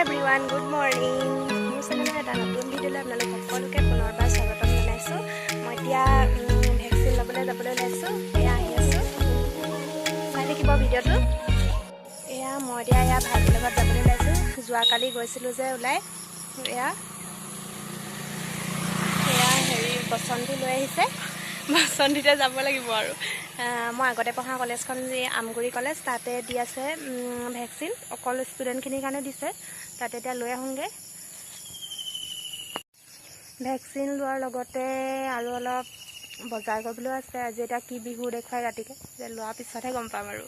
everyone, good morning. মোৰ চেনেলত এটা নতুন ভিডিঅ'লৈ আপোনালোক সকলোকে পুনৰবাৰ স্বাগতম জনাইছোঁ। মই এতিয়া ভেকচিন ল'বলৈ যাবলৈ ওলাইছোঁ। এয়া আহি আছোঁ, চাই থাকিব ভিডিঅ'টো। এয়া মই এতিয়া ভাইটিৰ লগত যাবলৈ ওলাইছোঁ। যোৱাকালি গৈছিলোঁ যে ওলাই, এয়া বচন্তি লৈ আহিছে। বচন্তিতে যাব লাগিব আৰু মই আগতে পঢ়া কলেজখন যি আমগুৰি কলেজ, তাতে দি আছে ভেকচিন। অকল ষ্টুডেণ্টখিনিৰ কাৰণে দিছে, তাতে এতিয়া লৈ আহোঁগৈ। ভেকচিন লোৱাৰ লগতে আৰু অলপ বজাৰ কৰিবলৈও আছে। আজি এতিয়া কি বিহু দেখুৱাই ৰাতিকৈ, যে লোৱাৰ পিছতহে গম পাম আৰু।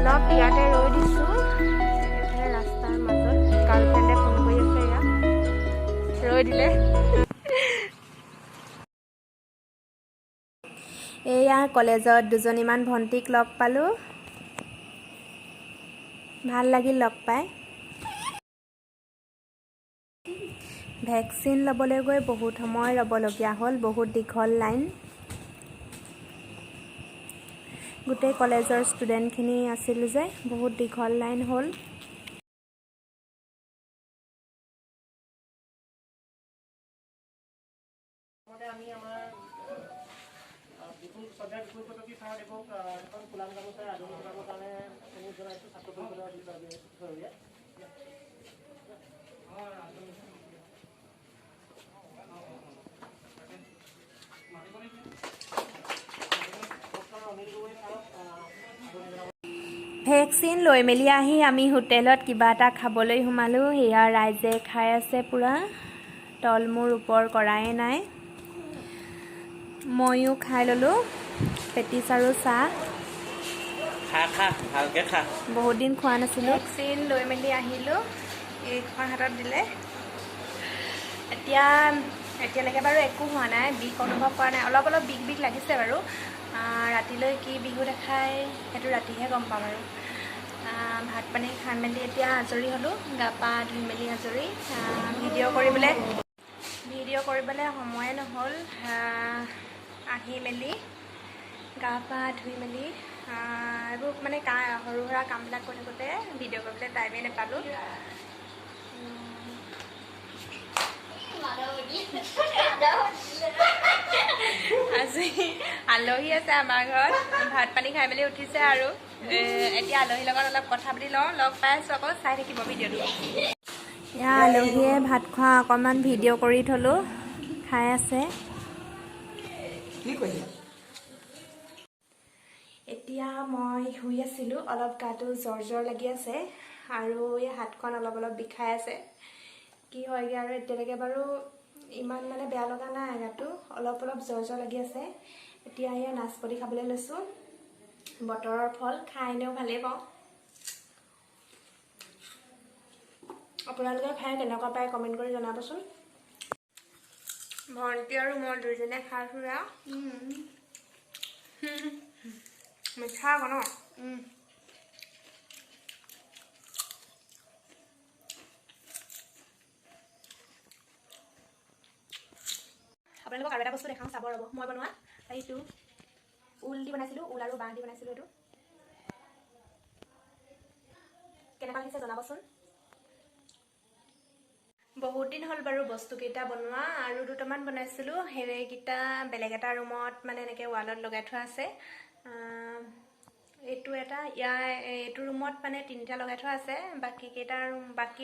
অলপ ইয়াতে ৰৈ দিছোঁ, এইফালে ৰাস্তাৰ মাজত। গাৰ্লফ্ৰেণ্ডে ফোন কৰি আছে, ইয়াত ৰৈ দিলে। এয়া কলেজত দুজনীমান ভণ্টিক লগ পালোঁ, ভাল লাগিল লগ পাই। ভেকচিন ল'বলৈ গৈ বহুত সময় ৰ'বলগীয়া হ'ল, বহুত দীঘল লাইন। গোটেই কলেজৰ ষ্টুডেণ্টখিনি আছিল যে, বহুত দীঘল লাইন হ'ল। আমি আমাৰ বিপুল শ্ৰদ্ধাৰ বিপুল কটকী ছাৰদেৱক এখন ফুলাম গামোচাৰ আদৰণি জনাবৰ কাৰণে অনুৰোধ জনাইছোঁ। ছাত্ৰ পৰিষদৰ ভেকচিন লৈ মেলি আহি আমি হোটেলত কিবা এটা খাবলৈ সোমালোঁ। সেয়া ৰাইজে খাই আছে পূৰা, তল মূৰ ওপৰ কৰাই নাই। ময়ো খাই ল'লোঁ পেটিছ আৰু চাহ। খা ভালকৈ খা, বহুত দিন খোৱা নাছিলোঁ। ভেকচিন লৈ মেলি আহিলোঁ, এইখন হাতত দিলে। এতিয়ালৈকে বাৰু একো হোৱা নাই, বিষ অনুভৱ কৰা নাই। অলপ অলপ বিষ লাগিছে বাৰু। ৰাতিলৈ কি বিহু দেখায় সেইটো ৰাতিহে গম পাম আৰু। ভাত পানী খাই মেলি এতিয়া আজৰি হ'লোঁ, গা পা ধুই মেলি আজৰি। ভিডিঅ' কৰিবলৈ সময়ে নহ'ল। আহি মেলি গা পা ধুই মেলি এইবোৰ মানে সৰু সুৰা কামবিলাক কৰি থাকোঁতে ভিডিঅ' কৰিবলৈ টাইমেই নাপালোঁ। আজি আলহী আছে আমাৰ ঘৰত, ভাত পানী খাই মেলি উঠিছে আৰু। এতিয়া আলহীৰ লগত অলপ কথা পাতি লওঁ, লগ পাই আছোঁ আকৌ, চাই থাকিব ভিডিঅ'টো। এয়া আলহীয়ে ভাত খোৱা অকণমান ভিডিঅ' কৰি থ'লোঁ, খাই আছে। এতিয়া মই শুই আছিলোঁ, অলপ গাটো জ্বৰ লাগি আছে আৰু এই হাতখন অলপ বিষাই আছে। কি হয়গৈ আৰু এতিয়ালৈকে বাৰু ইমান মানে বেয়া লগা নাই গাটো, অলপ জ্বৰ লাগি আছে। এতিয়া এয়া নাচপতি খাবলৈ লৈছোঁ, বতৰৰ ফল, খাই এনেও ভালেই পাওঁ। আপোনালোকে খাই কেনেকুৱা পায় কমেণ্ট কৰি জনাবচোন। ভণ্টি আৰু মই দুইজনে খাইছোঁ আৰু মিঠা আকৌ ন। আপোনালোকক আৰু এটা বস্তু দেখাওঁ, চাব ৰ'ব। মই বনোৱা এইটো ঊল দি বনাইছিলোঁ, ঊল আৰু বাঁহ দি বনাইছিলোঁ। এইটো কেনেকুৱা লাগিছে জনাবচোন। বহুত দিন হ'ল বাৰু বস্তুকেইটা বনোৱা, আৰু দুটামান বনাইছিলোঁ। সেইকেইটা বেলেগ এটা ৰুমত মানে এনেকৈ ৱালত লগাই থোৱা আছে। এইটো এইটো ৰুমত মানে 3টা লগাই থোৱা আছে, বাকী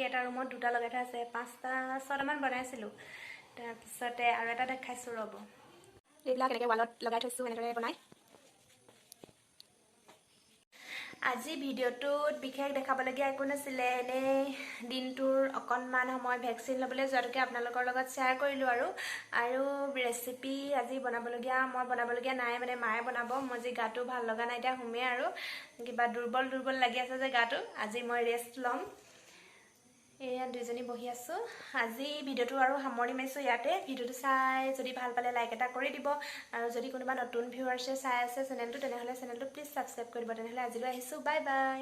এটা ৰুমত 2টা লগাই থোৱা আছে। 5-6টামান বনাইছিলোঁ। তাৰপিছতে আৰু এটা দেখাইছোঁ ৰ'ব। এইবিলাক এনেকৈ ৱালত লগাই থৈছোঁ, এনেদৰে বনাই। আজি ভিডিঅ'টোত বিশেষ দেখাবলগীয়া একো নাছিলে, এনেই দিনটোৰ অকণমান সময় ভেকচিন ল'বলৈ যোৱাটোকে আপোনালোকৰ লগত শ্বেয়াৰ কৰিলোঁ আৰু ৰেচিপি আজি মই বনাবলগীয়া নাই, মানে মায়ে বনাব। মই যি গাটো ভাল লগা নাই, এতিয়া শুমেই আৰু কিবা দুৰ্বল লাগি আছে যে গাটো। আজি মই ৰেষ্ট ল'ম। এয়া দুইজনী বহি আছোঁ। আজি ভিডিঅ'টো আৰু সামৰণি মাৰিছোঁ ইয়াতে। ভিডিঅ'টো চাই যদি ভাল পালে লাইক এটা কৰি দিব, আৰু যদি কোনোবা নতুন ভিউৱাৰ্ছে চাই আছে চেনেলটো, তেনেহ'লে চেনেলটো প্লিজ ছাবস্ক্ৰাইব কৰি দিব। তেনেহ'লে আজিলৈ আহিছোঁ, বাই বাই।